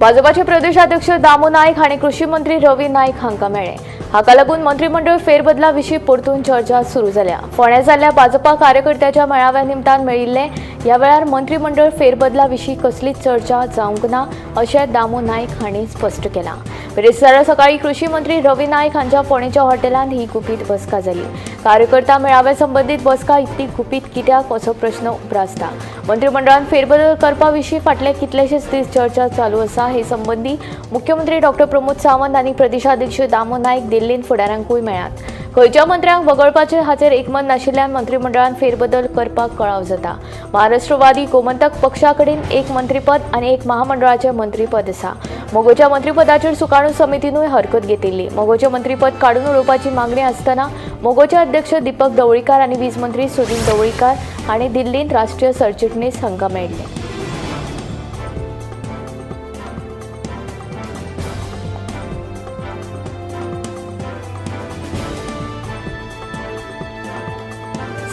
भाजपाचे प्रदेशाध्यक्ष दामू नाईक आणि कृषी मंत्री रवी नाईक हांका मेळ्ळे। हाका लागून मंत्रिमंडळ फेरबदला विशीं परतून चर्चा सुरू जाल्या। फोंड्यां जाल्ल्या भाजपा कार्यकर्त्याच्या मेळाव्या निमतान मेळिल्ले ह्या वेळार मंत्रिमंडळ फेरबदला विशीं कसलीच चर्चा जावंक ना अशें दामू नाईक हांणी स्पश्ट केलां। बिरेस्तारा सकाळी कृषी मंत्री रवी नाईक हांच्या फोंडेच्या हॉटेलांत ही गुपीत बसका जाली। कार्यकर्ता मेळाव्या संबंधीत बसका इतली गुपीत कित्याक असो प्रश्न उप्रासता। मंत्रिमंडळान फेरबदल करपा विशीं फाटले कितलेशेच दीस चर्चा चालू आसा। हे संबंधी मुख्यमंत्री डॉ प्रमोद सावंत आनी प्रदेशाध्यक्ष दामू नाईक दिल्लीन फुडाऱ्यांकूय मेळ्ळ्यात। खंयच्या मंत्र्यांक वगळपाचे हाचेर एकमत नाशिल्ल्यान मंत्रिमंडळान फेरबदल करपाक कळाव जाता। महाराष्ट्रवादी गोमंतक पक्षा कडेन एक मंत्रीपद आनी एक महामंडळाचें मंत्रीपद आसा। मोगोच्या मंत्रीपदाचेर सुकाणू समितीनूय हरकत घेतिल्ली। मोगोचें मंत्रीपद काडून उडोवपाची मागणी आसतना मोगोचे अध्यक्ष दीपक ढवळीकार आनी वीज मंत्री सुदीन ढवळीकार हांणी दिल्लींत राष्ट्रीय सरचिटणीस हांकां मेळ्ळले।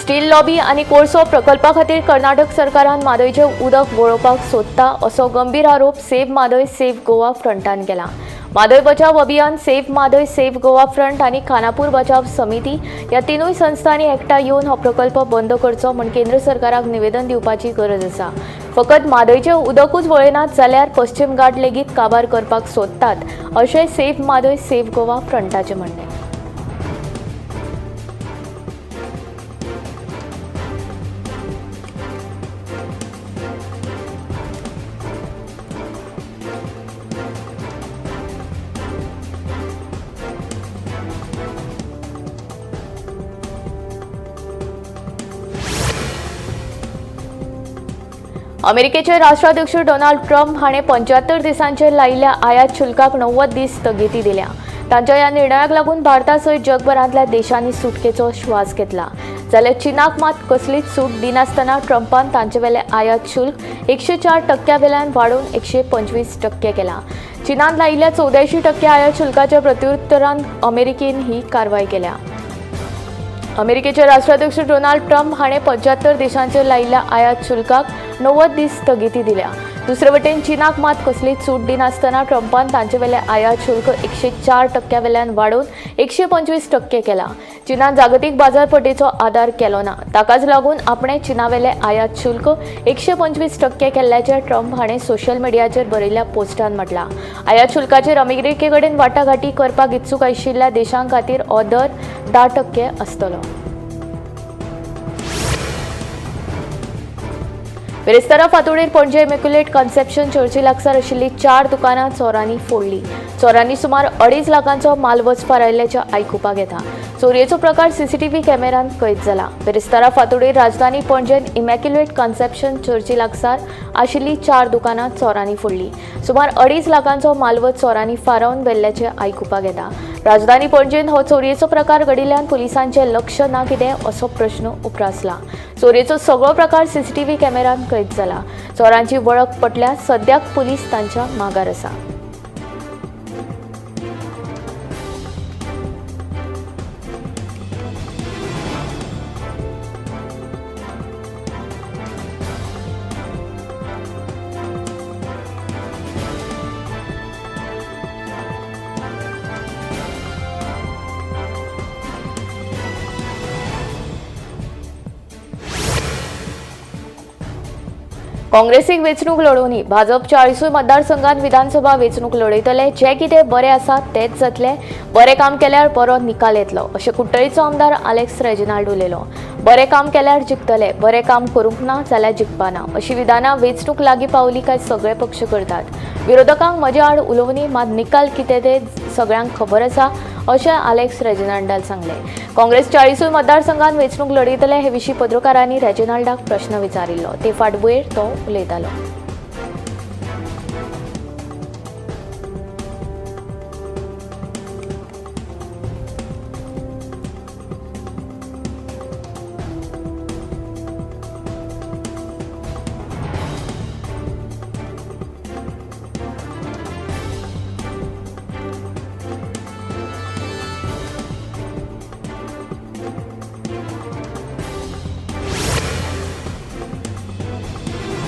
स्टील लॉबी आनी कोळसो प्रकल्पा खातीर कर्नाटक सरकारान म्हादयचें उदक वळोवपाक सोदता असो गंभीर आरोप सेव्ह म्हादय सेव्ह गोवा फ्रंटान केला। म्हादय बचाव अभियान, save Mhadei save Goa front आनी खानापूर बचाव समिती ह्या तिनूय संस्थांनी एकठांय येवन हो प्रकल्प बंद करचो म्हूण केंद्र सरकाराक निवेदन दिवपाची गरज आसा। फकत म्हादयचें उदकूच वळयनात जाल्यार पश्चिम घाट लेगीत काबार करपाक सोदतात अशें सेव्ह म्हादय सेव्ह गोवा फ्रंटाचें म्हणणें। अमेरिकेचे राष्ट्राध्यक्ष डोनाल्ड ट्रम्प हाणें 75 दिसांचेर लायिल्ल्या आयात शुल्काक 90 दीस स्थगिती दिल्या। तांच्या ह्या निर्णयाक लागून भारतासयत जगभरांतल्या देशांनी सुटकेचो श्वास घेतला। जाल्यार चीनाक मात कसलीच सूट दिनासतना ट्रम्पान तांचे वेले आयात शुल्क 104% वेल्यान वाडोवन 125% केला। चीनान लायिल्ल्या 84% आयात शुल्काच्या प्रत्युत्तरान अमेरिकेन ही कारवाय केल्या। अमेरिकेचे राष्ट्राध्यक्ष डोनाल्ड ट्रम्प हाणें 75 देशांचेर लायिल्ल्या आयात शुल्काक 90 दीस स्थगिती दिल्या। दुसरे वटेन चीनाक मात कसलीच सूट दिनासतना ट्रम्पान तांचे वेले आयात शुल्क 104% वेल्यान वाडोवन 125% केला। चीनान जागतीक बाजारपेठेचो आदार केलो ना, ताकाच लागून आपणे चीनावेले आयात शुल्क 125% केल्ल्याचें ट्रम्प हाणें सोशल मिडियाचेर बरयल्ल्या पोस्टान म्हटलां। आयात शुल्काचेर अमेरिके कडेन वाटाघाटी करपाक इत्सूक आशिल्ल्या देशां खातीर हो दर 10% आसतलो। बिरेस्तारा फांतोडेर पणजे इमॅक्युलेट कन्सेप्शन चर्ची लागसार आशिल्लीं 4 दुकानां चोरांनी फोडलीं। चोरांनी सुमार 2.5 लाखांचो माल वचपार आयिल्ल्याचें आयकुपाक येता। चोरयेचो प्रकार सीसीटीव्ही कॅमेरान कैद जाला। बिरेस्तारा फांतोडेर राजधानी पणजेन इमॅक्युलेट कन्सेप्शन चर्ची लागसार आशिल्लीं 4 दुकानां चोरांनी फोडलीं। सुमार 2.5 लाखांचो मालवत चोरांनी फारावन व्हेल्ल्याचें आयकुपाक येता। राजधानी पणजेन हो चोरयेचो प्रकार घडिल्ल्यान पुलिसांचें लक्ष ना कितें असो प्रश्न उप्रासला। चोरयेचो सगळो प्रकार सीसीटीव्ही कॅमेरान कैद जाला। चोरांची वळख पटल्यार सद्याक पुलीस तांच्या मागार आसा। काँग्रेसीक वेंचणूक लडोवनी भाजप 40 मतदारसंघात विधानसभा वेंचणूक लडयतले। जे कितें बरें आसा तेच जातले। बरें काम केल्यार बरो निकाल येतलो अशें कुट्टळीचो आमदार आलेक्स रेजिनाल्ड उलयलो। बरें काम केल्यार जिखतले, बरें काम करूंक ना जाल्यार जिखपाना अशी विधानां वेंचणूक लागीं पावली काय सगळे पक्ष करतात। विरोधकांक म्हजे आड उलोवनी मात निकाल कितें ते सगळ्यांक खबर आसा अशें आलेक्स रेजिनाल्डान सांगलें। काँग्रेस 40 मतदारसंघात वेंचणूक लडयतले हे विशीं पत्रकारांनी रेजिनाल्डाक प्रश्न विचारिल्लो। ते फाटभुंयेर तो उलयतालो।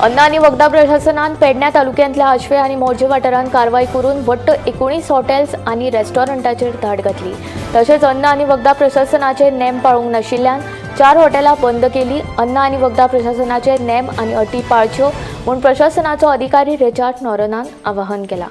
अन्न आणि वखदा प्रशासनान पेडण्या तालुक्यांतल्या आशवे आणि मोर्जे वाठारांत कारवाई करून वट्ट 19 हॉटेल्स आणि रेस्टॉरंटाचेर धाड घातली. तशेंच अन्न आणि वखदा प्रशासनाचे नेम पाळूंक नाशिल्ल्यान 4 हॉटेलां बंद केली. अन्न आणि वखदा प्रशासनाचे नेम आणि अटी पाळच्यो म्हूण प्रशासनाचो अधिकारी रिचार्ड नॉरनान आवाहन केलां.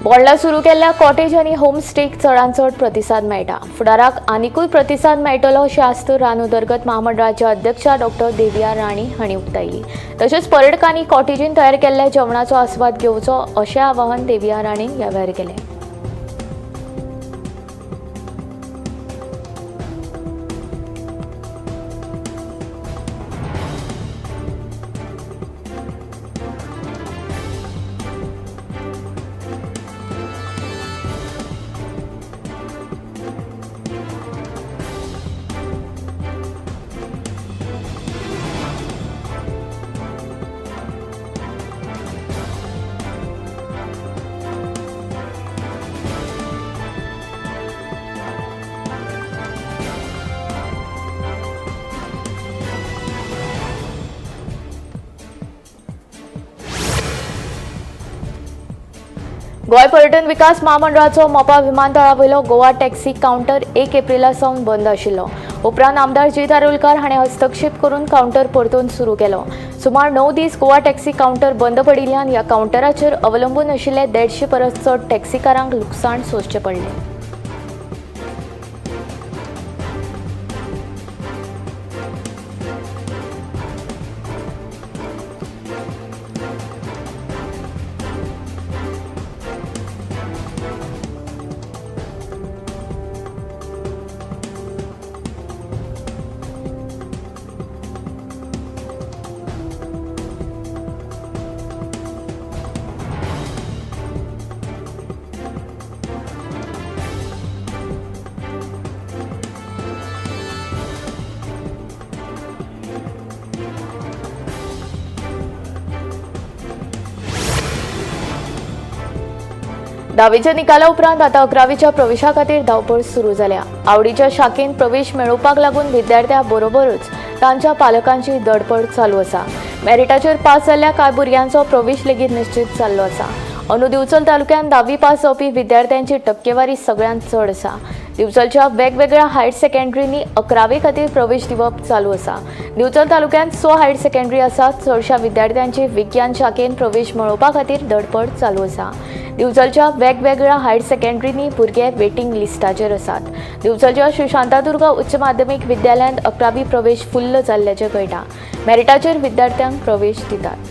बोंडला सुरू केल्ल्या कॉटेज आणि होम स्टेक चडांत चड प्रतिसाद मेळटा. फुडाराक आनीकूय प्रतिसाद मेळटलो अशी आस्त रान उदरगत महामंडळाचे अध्यक्षा डॉ. देविया राणी हांणी उक्तायली. तशेंच पर्यटकांनी कॉटेजीन तयार केल्ल्या जेवणाचो आस्वाद घेवचो अशें आवाहन देविया राणीन ह्या वेळार केलें. गोय पर्यटन विकास महामंडळाचो मोपा विमानतळावयलो गोवा टॅक्सी काउंटर 1 एप्रिला सावन बंद आशिल्लो. उपरांत आमदार जी दारुलकार हाणें हस्तक्षेप करून काउंटर परतून सुरू केलो. सुमार 9 दीस गोवा टॅक्सी काउंटर बंद पडिल्ल्यान ह्या काउंटराचेर अवलंबून आशिल्ले 150 परस चड टॅक्सीकारांक लुकसाण सोंसचें पडलें. धावेच्या निकाला उपरांत आता 11वीच्या प्रवेशा खातीर धांवपळ सुरू जाल्या. आवडीच्या शाखेंत प्रवेश मेळोवपाक लागून विद्यार्थ्यां बरोबरच तांच्या पालकांची धडपड चालू आसा. मेरिटाचेर पास जाल्ल्या कांय भुरग्यांचो प्रवेश लेगीत निश्चित जाल्लो आसा. अंदू दिवचल तालुक्यात 10वी पास जावपी विद्यार्थ्यांची टक्केवारी सगळ्यांत चड आसा. दिवचलच्या वेगवेगळ्या हायर सेकंडरींनी 11वी खातीर प्रवेश दिवप चालू आसा. दिवचल तालुक्यात 6 हायर सेकंडरी आसात. चडशा विद्यार्थ्यांची विज्ञान शाखेंत प्रवेश मेळोवपा खातीर धडपड चालू आसा. दिवचलच्या वेगवेगळ्या हायर सेकंडरींनी भुरगे वेटिंग लिस्टाचेर आसात. दिवचलच्या श्री शांतादुर्गा उच्च माध्यमीक विद्यालयांत 11वी प्रवेश फुल्ल जाल्ल्याचें कळटा. मेरिटाचेर विद्यार्थ्यांक प्रवेश दितात.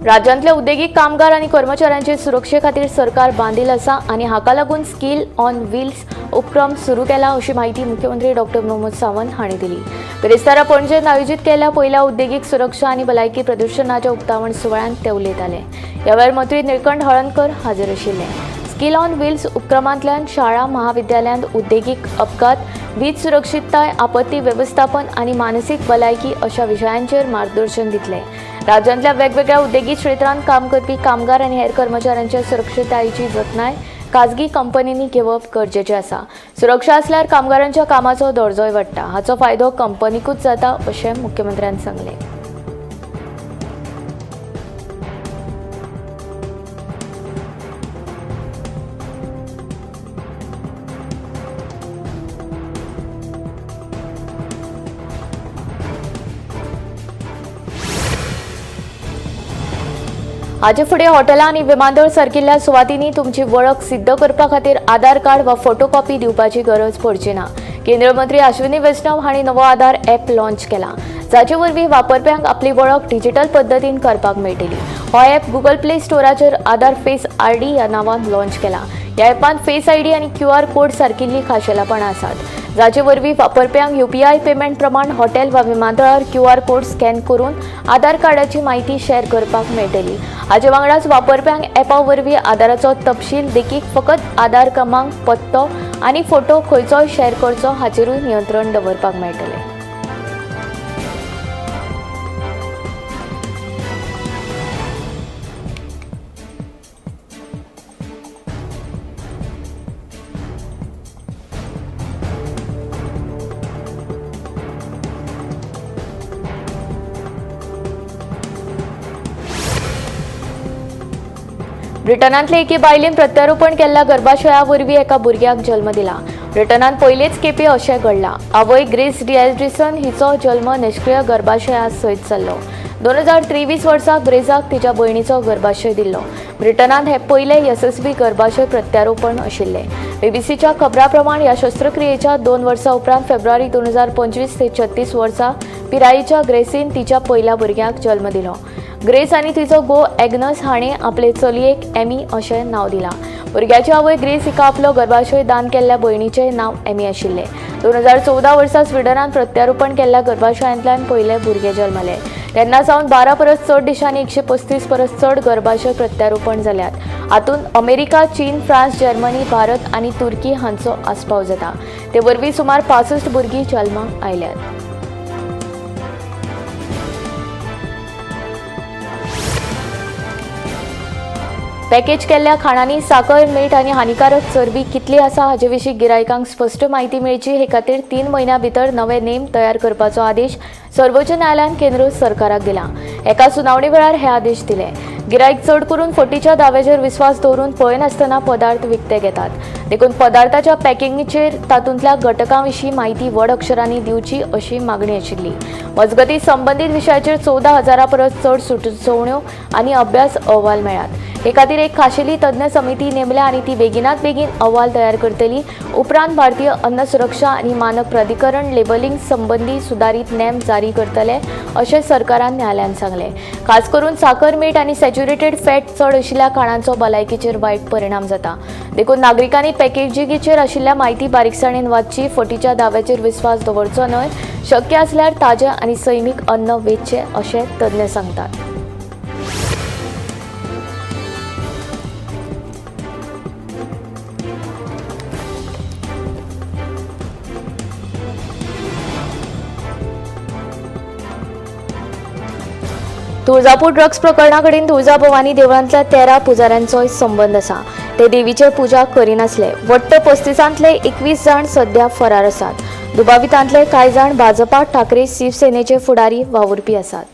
राज्यांतल्या उद्देगीक कामगार आणि कर्मचाऱ्यांचे सुरक्षे खातीर सरकार बांदील आसा आनी हाका लागून स्कील ऑन व्हील्स उपक्रम सुरू केला अशी माहिती मुख्यमंत्री डॉ. प्रमोद सावंत हांणी दिली. बिरेस्तारा पणजेंत आयोजीत केल्ल्या पयल्या उद्देगीक सुरक्षा आनी भलायकी प्रदर्शनाच्या उक्तावण सुवाळ्यात ते उलयताले. ह्या वेळार मंत्री निळकंठ हळदणकर हाजीर आशिल्ले. स्कील ऑन व्हील्स उपक्रमांतल्यान शाळा महाविद्यालयांत उद्देगीक अपघात, वीज सुरक्षितताय, आपत्ती व्यवस्थापन आनी मानसीक भलायकी अशा विशयांचेर मार्गदर्शन दितले. राज्यांतल्या वेगवेगळ्या उद्देगीक क्षेत्रांत काम करपी कामगार आनी हेर कर्मचाऱ्यांच्या सुरक्षिततायेची जतनाय खाजगी कंपनींनी घेवप गरजेचें आसा. सुरक्षा आसल्यार कामगारांच्या कामाचो दर्जोय वाडटा. हाचो फायदो कंपनीकूच जाता अशें मुख्यमंत्र्यान सांगलें. हाचे फुडें हॉटेलां आनी विमानतळ सारकिल्ल्या सुवातींनी तुमची वळख सिद्ध करपा खातीर आधार कार्ड वा फोटोकॉपी दिवपाची गरज पडची ना. केंद्रीय मंत्री अश्विनी वैष्णव हांणी नवो आधार ॲप लॉन्च केला, जाचे वरवीं वापरप्यांक आपली वळख डिजिटल पद्दतीन करपाक मेळटली. हो ॲप गुगल प्ले स्टोराचेर आधार फेस आयडी ह्या नांवान लॉन्च केला. ह्या ॲपांत फेस आयडी आनी QR कोड सारकिल्लीं खाशेलापणां आसात, जाचे वरवीं वापरप्यांक UPI पेमेंट प्रमाण हॉटेल वा विमानतळार QR कोड स्कॅन करून आधार कार्डाची म्हायती शेअर करपाक मेळटली. हाचे वांगडाच वापरप्यांक ॲपा वरवीं आधाराचो तपशील देखीक फकत आधार क्रमांक, पत्तो आनी फोटो खंयचोय शेअर करचो हाचेरूय नियंत्रण दवरपाक मेळटलें. ब्रिटनांतले एके बायलेन प्रत्यारोपण केल्ल्या गर्भाशया वरवीं एका भुरग्याक जल्म दिला. ब्रिटनांत पयलेच खेपे अशें घडलां. आवय ग्रेस डिएड्रिसन हिचो जल्म निश्क्रिय गर्भाशया सयत जाल्लो. 2023 वर्सा ग्रेसाक तिच्या भयणीचो गर्भाशय दिल्लो. ब्रिटनांत हे पयले यशस्वी गर्भाशय प्रत्यारोपण आशिल्ले. बीबीसीच्या खबरां प्रमाण ह्या शस्त्रक्रियेच्या 2 वर्सां उपरांत फेब्रुवारी 2025 ते 36 वर्सां पिरायेच्या ग्रेसीन तिच्या पयल्या भुरग्याक जल्म दिलो. ग्रेस आनी तिचो घोव एग्नस हाणें आपले चलयेक एमी अशें नांव दिलां. भुरग्याची आवय ग्रेस हिका आपलो गर्भाशय दान केल्ल्या भयणीचें नांव एमी आशिल्लें. 2014 वर्सा स्विडनांत प्रत्यारोपण केल्ल्या गर्भाशयांतल्यान पयले भुरगे जल्मले. तेन्ना सावन 12 परस चड देशांनी 135 परस चड गर्भाशय प्रत्यारोपण जाल्यात. हातूंत अमेरिका, चीन, फ्रांस, जर्मनी, भारत आनी तुर्की हांचो आस्पाव जाता. ते वरवीं सुमार 65 भुरगीं जल्माक आयल्यात. पॅकेज केल्ल्या खाणांनी साकर, मीठ आनी हानिकारक चरबी कितली आसा हाचे विशीं गिरायकांक स्पश्ट म्हायती मेळची हे खातीर 3 म्हयन्यां भितर नवे नेम तयार करपाचो आदेश सर्वोच्च न्यायालयान केंद्र सरकाराक दिला. एका सुनावणे वेळार हे आदेश दिले. गिरायक चड करून फटीच्या दाव्याचेर विस्वास दवरून पळयनासतना पदार्थ विकते घेतात. देखून पदार्थाच्या पॅकिंगेचेर तातूंतल्या घटकां विशीं म्हायती व्हड अक्षरांनी दिवची अशी मागणी आशिल्ली. मजगतीं संबंदीत विशयाचेर 14,000 परस चड सुचोवण्यो आनी अभ्यास अहवाल मेळ्ळ्यात. हे खातीर एक खाशेली तज्ञ समिती नेमल्या आनी ती बेगिनात बेगीन अहवाल तयार करतली. उपरांत भारतीय अन्न सुरक्षा आनी मानक प्राधिकरण लेबलिंग संबंधी सुदारीत नेम जारी करतले अशें सरकारान न्यायालयान सांगलें. खास करून साकर, मीठ आनी सॅच्युरेटेड फॅट चड आशिल्ल्या खाणांचो भलायकेचेर वायट परिणाम जाता. देखून नागरिकांनी पॅकेजिंगेचेर आशिल्ल्या म्हायती बारीकसाणेन वाचची, फटीच्या दाव्याचेर विस्वास दवरचो न्हय, शक्य आसल्यार ताजें आनी सैमीक अन्न वेचचें अशें तज्ञ सांगतात. तुळजापूर ड्रग्स प्रकरणा कडेन तुळजाभवानी देवळांतल्या 13 पुजाऱ्यांचोय संबंद आसा. ते देवीचे पुजा करिनासले. वट्ट 35तले 21 जाण सध्या फरार आसात. दुबावितांतले कांय जाण भाजपा, ठाकरे, शिवसेनेचे फुडारी वावुरपी आसात.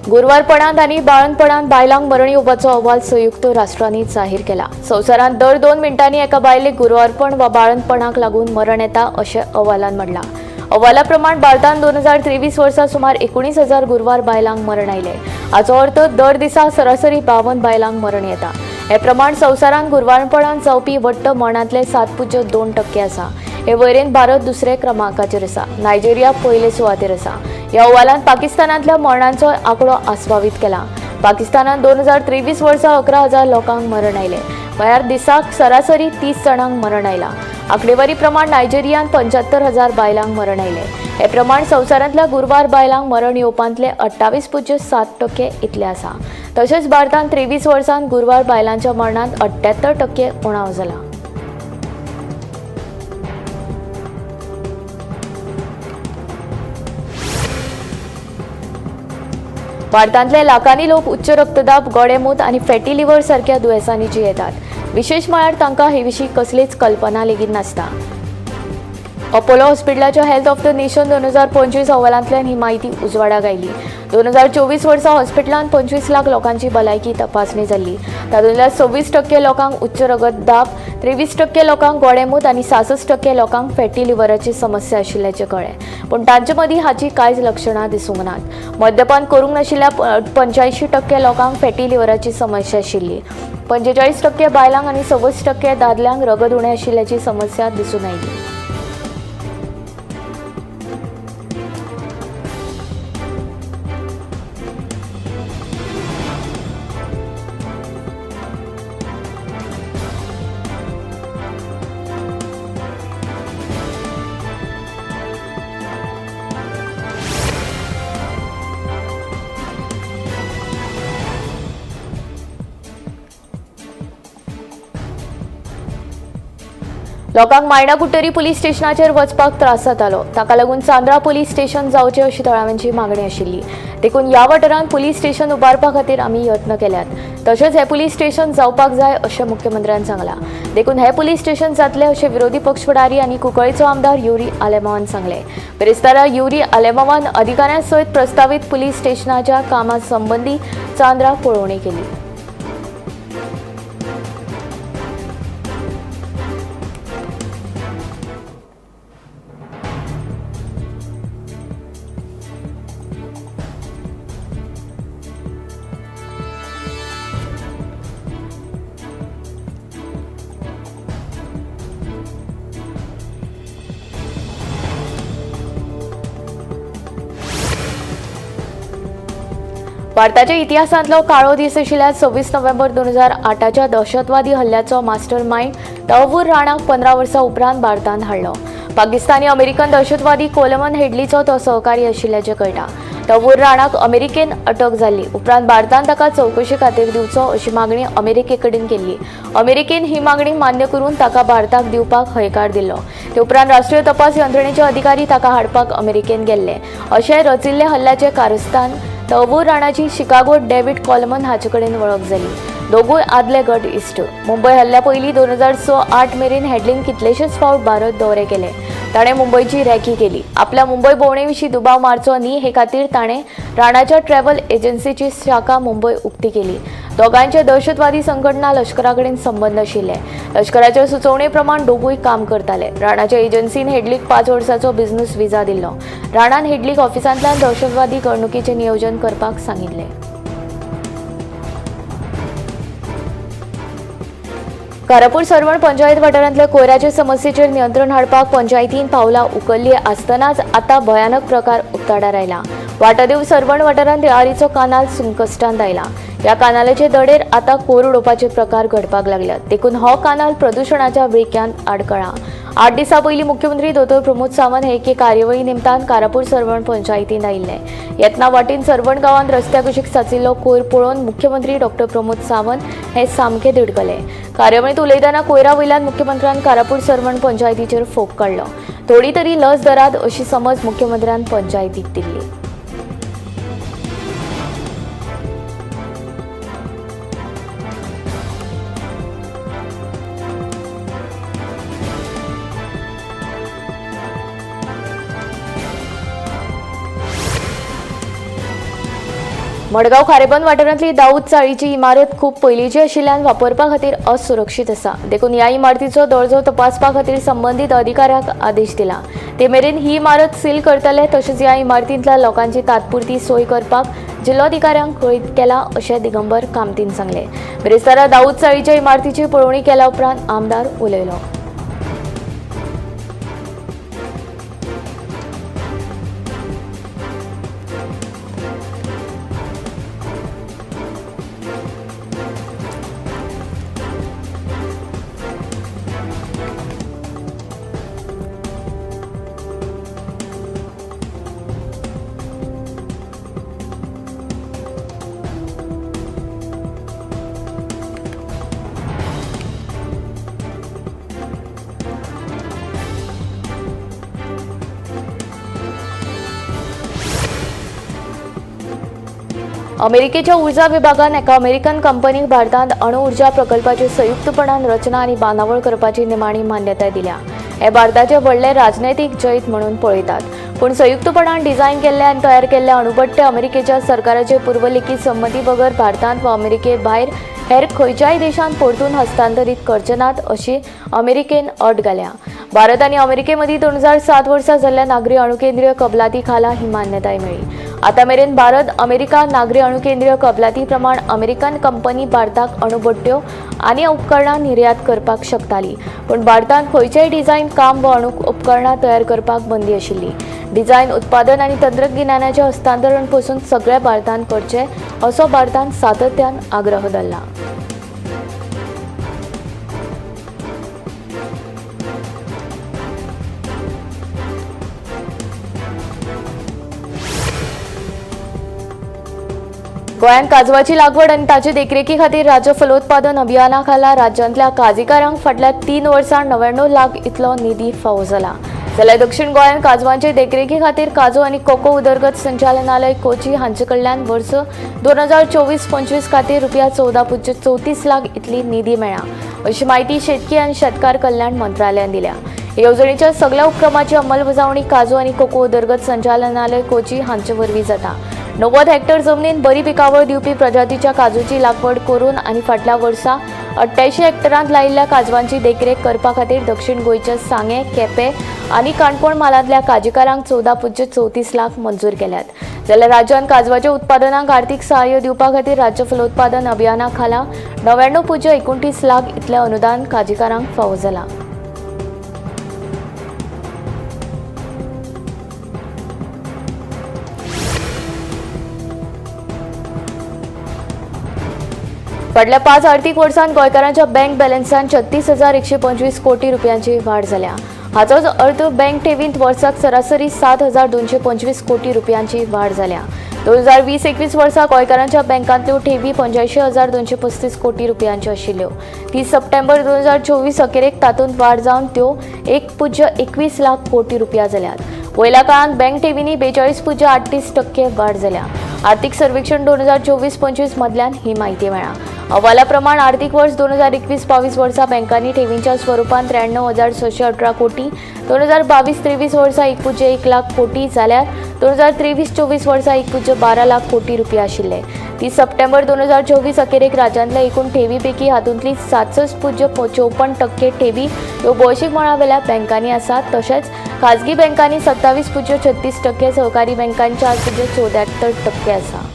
गुरुवारपणांत आनी बाळंतपणांत बायलांक मरण येवपाचो अहवाल संयुक्त राष्ट्रांनी जाहीर केला. संवसारांत दर 2 मिनटांनी एका बायलेक गुरुवारपण वा बाळंतपणाक लागून मरण येता अशें अहवालांत म्हटलां. अहवाला प्रमाण भारतांत 2023 वर्सा सुमार 19,000 गुरुवार बायलांक मरण आयले. हाचो अर्थ दर दिसा सरासरी 52 बायलांक मरण येता. हे प्रमाण संवसारांत गुरुवारपणांत जावपी वट्ट मरणांतले 7.2% आसा. हे वयरेन भारत दुसरे क्रमांकाचेर आसा. नायजेरिया पयले सुवातेर आसा. ह्या अहवालांत पाकिस्तानांतल्या मरणांचो आंकडो आस्पावीत केला. पाकिस्तानांत 2023 वर्सा 11,000 लोकांक मरण आयले. म्हळ्यार दिसाक सरासरी 30 जाणांक मरण आयलां. आंकडेवारी प्रमाण नायजेरियान 75,000 बायलांक मरण आयले. हे प्रमाण संवसारांतल्या गुरुवार बायलांक मरण येवपांतले 28.7% इतले आसा. तशेंच भारतांत 23 वर्सांत गुरुवार बायलांच्या मरणांत 78% उणाव जाला. भारतांतले लाखांनी लोक उच्च रक्तदाब, गोडेमूत आणि फॅटी लिव्हर सारख्या दुयेंसांनी जियेतात. विशेष म्हळ्यार तांकां हे विशीं कसलीच कल्पना लेगीत नासता. अपोलो हॉस्पिटलाच्या हेल्थ ऑफ द नेशन 2025 अहवालांतल्यान ही माहिती उजवाडाक आयली. 2024 वर्सा हॉस्पिटलांत 25 लाख लोकांची भलायकी तपासणी जाल्ली. तातूंतल्या 26% लोकांक उच्च रगतदाब, 23% लोकांक गोडेमूत आनी 66% लोकांक फॅटी लिव्हराची समस्या आशिल्ल्याचें कळ्ळें. पूण तांचे मदीं हाची कांयच लक्षणां दिसूंक नात. मद्यपान करूंक नाशिल्ल्या 85% लोकांक फॅटी लिव्हराची समस्या आशिल्ली. 45% बायलांक आनी 26% दादल्यांक रगत उणें आशिल्ल्याची समस्या दिसून आयली. लोकांक मायणा कुट्टरी पुलीस स्टेशनाचेर वचपाक त्रास जातालो. ताका लागून चांद्रा पुलीस स्टेशन जावचें अशी थळाव्यांची मागणी आशिल्ली. देखून ह्या वाठारांत पुलीस स्टेशन उबारपा खातीर आमी यत्न केल्यात. तशेंच हे पुलीस स्टेशन जावपाक जाय अशें मुख्यमंत्र्यान सांगलां. देखून हे पुलीस स्टेशन जातलें अशें विरोधी पक्ष फुडारी आनी कुंकळ्ळेचो आमदार युरी आलेमावान सांगलें. बिरेस्तारा युरी आलेमावान अधिकाऱ्यां सयत प्रस्तावीत पुलीस स्टेशनाच्या कामा संबंदी चांद्रा पळोवणी केली. भारताच्या इतिहासांतलो काळो दीस आशिल्ल्या 26 नोव्हेंबर 2008च्या दहशतवादी हल्ल्याचो मास्टर माइंड तहव्वूर राणाक 15 वर्सां उपरांत भारतांत हाडलो. पाकिस्तानी अमेरिकन दहशतवादी कोलमन हेडलीचो तो सहकारी आशिल्ल्याचें कळटा. तहव्वूर राणाक अमेरिकेन अटक जाल्ली. उपरांत भारतान ताका चवकशे खातीर दिवचो अशी मागणी अमेरिके कडेन केल्ली. अमेरिकेन ही मागणी मान्य करून ताका भारताक दिवपाक हयकार दिल्लो. ते उपरांत राष्ट्रीय तपास यंत्रणेचे अधिकारी ताका हाडपाक अमेरिकेन गेल्ले. अशें रचिल्ले हल्ल्याचें कारस्थान तहव्वूर राणाची शिकागोत डेव्हिड कोलमन हाचे कडेन वळख जाली. दोगूय आदले गट इश्ट. मुंबय हल्ल्या पयलीं 2006-08 मेरेन हेडलीन कितलेशेच फावट भारत दौरे केले. ताणें मुंबयची रेखी केली. आपल्या मुंबय भोंवणे विशीं दुबाव मारचो न्ही हे खातीर ताणें राणाच्या ट्रॅव्हल एजन्सीची शाखा मुंबय उक्ती केली. दोगांचे दहशतवादी संघटना लष्करा कडेन संबंद आशिल्ले. लष्कराच्या सुचोवणे प्रमाण दोगूय काम करताले. राणाच्या एजन्सीन हेडलीक 5 वर्सांचो बिझनेस विजा दिल्लो. राणान हेडलीक ऑफिसांतल्यान दहशतवादी घडणुकीचें नियोजन करपाक सांगिल्लें. कारापूर सरवण पंचायत वाठारांतल्या कोयराचे समस्येचेर नियंत्रण हाडपाक पंचायतीन पावलां उखल्ली आसतनाच आतां भयानक प्रकार उक्ताडार आयला. वाटादेव सरवण वाठारांत येळारीचो कानाल संकश्टांत आयला. ह्या कानालाचे दडेर आतां कोयर उडोवपाचे प्रकार घडपाक लागल्यात. देखून हो कानाल प्रदुशणाच्या विळख्यांत आडकळा. 8 दिसां पयलीं मुख्यमंत्री दोतोर प्रमोद सावंत हे एके कार्यावळी निमतान कारापूर सरवण पंचायतीन आयिल्ले. येतना वाटेन सरवण गांवांत रस्त्या कुशीक साचिल्लो कोयर पळोवन मुख्यमंत्री डॉ प्रमोद सावंत हे सामके दिडकले. कार्यावळींत उलयतना कोयरा वयल्यान मुख्यमंत्र्यान कारापूर सरवण पंचायतीचेर फोग काडलो. थोडी तरी लज दरात अशी समज मुख्यमंत्र्यान पंचायतीक दिल्ली. मडगांव खारेबंद वाठारांतली दाऊद चाळीची इमारत खूप पयलींची आशिल्ल्यान वापरपा खातीर असुरक्षीत आसा. देखून ह्या इमारतीचो दर्जो तपासपा खातीर संबंदीत अधिकाऱ्याक आदेश दिला. ते मेरेन ही इमारत सील करतले. तशेंच ह्या इमारतींतल्या लोकांची तात्पुरती सोय करपाक जिल्लोधिकाऱ्यांक कळीत केला अशें दिगंबर कामतीन सांगलें. बिरेस्तारा दाऊद चाळीच्या इमारतीची पळोवणी केल्या उपरांत आमदार उलयलो. अमेरिकेच्या उर्जा विभागान एका अमेरिकन कंपनीक भारतांत अणु उर्जा प्रकल्पाची संयुक्तपणान रचना आनी बांदावळ करपाची निमाणी मान्यताय दिल्या। हे भारताचे व्हडले राजनैतीक जैत म्हणून पळयतात, पूण संयुक्तपणान डिझायन केल्ले आनी तयार केल्ले अणुभट्टे अमेरिकेच्या सरकाराचे पूर्वलेखी संमती बगर भारतांत वा अमेरिके भायर हेर खंयच्याय देशांत परतून हस्तांतरीत करचे नात अशी अमेरिकेन अट घाल्या। भारत आनी अमेरिके मदीं 2007 वर्सा जाल्ल्या नागरी अणुकेंद्रीय कबलाती खाला ही मान्यताय मेळ्ळी। आता मेरेन भारत अमेरिका नागरी अणुकेंद्रीय कबलाती प्रमाण अमेरिकन कंपनी भारताक अणुभट्ट्यो आनी उपकरणां निर्यात करपाक शकताली, पूण भारतांत खंयचेय डिझायन काम वा अणु उपकरणां तयार करपाक बंदी आशिल्ली। डिझायन उत्पादन आनी तंत्रज्ञानाचे हस्तांतरण पासून सगळे भारतांत करचे असो भारतान सातत्यान आग्रह धरला। गोंयांत काजवाची लागवड आनी ताचे देखरेखी खातीर राज्य फलोत्पादन अभियाना खाला राज्यांतल्या काजीकारांक फाटल्या 3 वर्सां 99 लाख इतलो निधी फावो जाला। जाल्यार दक्षिण गोंयांत काजवांचे देखरेखी खातीर काजू आनी कोको उदरगत संचालनालय कोची हांचे कडल्यान वर्स 2024-25 खातीर रुपया 14.34 लाख इतली निधी मेळ्ळा, अशी माहिती शेतकी आनी शेतकार कल्याण मंत्रालयान दिल्या। येवजणेच्या सगळ्या उपक्रमाची अंमलबजावणी काजू आनी कोको उदरगत संचालनालय कोची हांचे वरवीं जाता। 90 हेक्टर जमनीत बरी पिकावळ दिवपी प्रजातीच्या काजूची लागवड करून आनी फाटल्या वर्सा 88 हेक्टरांत लायिल्ल्या काजवांची देखरेख करपा खातीर दक्षिण गोंयच्या सांगे, केपें आनी काणकोण मालांतल्या काजीकारांक 14.34 लाख मंजूर केल्यात। जाल्यार राज्यांत काजवाच्या उत्पादनाक आर्थीक सहाय्य दिवपा खातीर राज्य फलोत्पादन अभियाना खाला 99.29 लाख इतलें अनुदान काजीकारांक फावो जाला। फाटल्या 5 आर्थीक वर्सांत गोंयकारांच्या बँक बॅलन्सांत 36,125 कोटी रुपयांची वाड जाल्या। हाचोच अर्थ बँक ठेवींत वर्साक सरासरी 7,225 कोटी रुपयांची वाड जाल्या। 2020-21 वर्सा गोंयकारांच्या बँकांतल्यो ठेवी 85,235 कोटी रुपयांच्यो आशिल्ल्यो। 30 सप्टेंबर 2024 अखेरेक तातूंत वाड जावन त्यो 1.21 लाख कोटी रुपया जाल्यात। वयल्या काळांत बँक ठेवींनी 42.38% वाड जाल्या। आर्थिक सर्वेक्षण 2024-25 मदल्यान ही माहिती मेळ्ळा। अहवाला प्रमाण आर्थिक वर्ष 2021-22 वर्सा बँकांनी ठेवींच्या स्वरूपात 93,618 कोटी, 2022-23 वर्सा 1.1 लाख कोटी जाल्यार 2023-24 वर्सा 1.12 लाख कोटी रुपया आशिल्ले। 30 सप्टेंबर 2024 अखेरेक राज्यांतल्या एकूण ठेवीपैकी हातूंतली 67.54% ठेवी ह्यो भौशीक मळावेल्या बँकांनी आसात, तशेंच खाजगी बँकांनी 27.36%, सहकारी बँकांनी 4.74% आसा।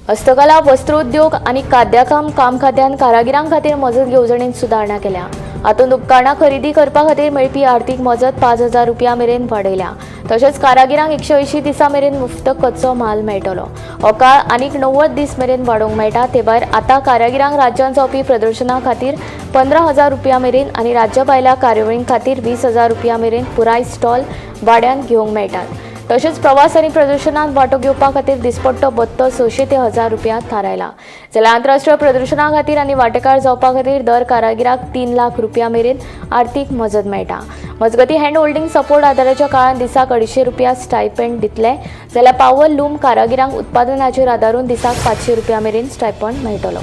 हस्तकला, वस्त्रोद्योग आनी खाद्यकाम खात्यान कारागिरांक खातीर मजत येवजणेंत सुदारणा केल्या। हातूंत उपकरणां खरेदी करपा खातीर मेळपी आर्थीक मजत 5,000 रुपया मेरेन वाडयल्या। तशेंच कारागिरांक 180 दिसां मेरेन मुफ्त कच्चो माल मेळटलो। हो काळ आनीक 90 दीस मेरेन वाडोवंक मेळटा। ते भायर आतां कारागिरांक राज्यांत जावपी प्रदर्शनां खातीर 15,000 रुपया मेरेन आनी राज्य भायल्या कार्यावळीं खातीर 20,000 रुपया मेरेन पुराय स्टॉल भाड्यान घेवंक मेळटात। तशेंच प्रवास आनी प्रदर्शनांत वांटो घेवपा खातीर दिसपट्टो भत्तो 600 ते 1000 रुपया थारायला। जाल्यार आंतरराष्ट्रीय प्रदर्शनां खातीर आनी वांटेकार जावपा खातीर दर कारागिराक 3 लाख रुपया मेरेन आर्थीक मजत मेळटा। मजगती हँड होल्डिंग सपोर्ट आदाराच्या काळांत दिसाक 250 रुपया स्टायपेंड दितले, जाल्यार पावर लूम कारागिरांक उत्पादनाचेर आदारून दिसाक 500 रुपया मेरेन स्टायपेंड मेळटलो।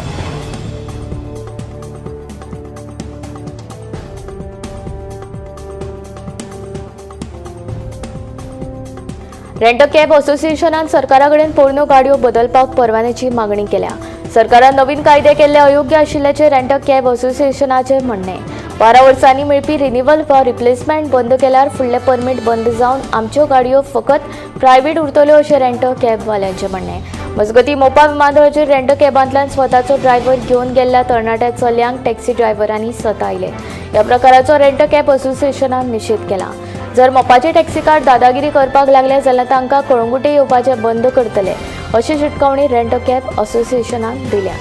रेंट अ कॅब असोसिएशनान सरकारा कडेन पोरण्यो गाडयो बदलपाक परवान्याची मागणी केल्या। सरकारान नवीन कायदे केल्ले अयोग्य आशिल्ल्याचे रेंट अ कॅब असोसिएशनाचे म्हणणे। 12 वर्सांनी मेळपी रिन्युवल वा रिप्लेसमेंट बंद केल्यार फुडले परमीट बंद जावन आमच्यो गाडयो फकत प्रायव्हेट उरतल्यो अशें रेंट अ कॅब वाल्यांचें म्हणणे। मजगती मोपा विमानतळाचेर रेंट अ कॅबांतल्यान स्वताचो ड्रायव्हर घेवन गेल्ल्या तरणाट्या चलयांक टॅक्सी ड्रायव्हरांनी सतायले। ह्या प्रकाराचो रेंट अ कॅब असोसिएशनान निशेध केला। जर मोपाचे टॅक्सीकार दादागिरी करपाक लागले जाल्यार तांकां कळंगुटे येवपाचें बंद करतले, अशी शिटकावणी रेंट अ कॅब असोसिएशनान दिल्या।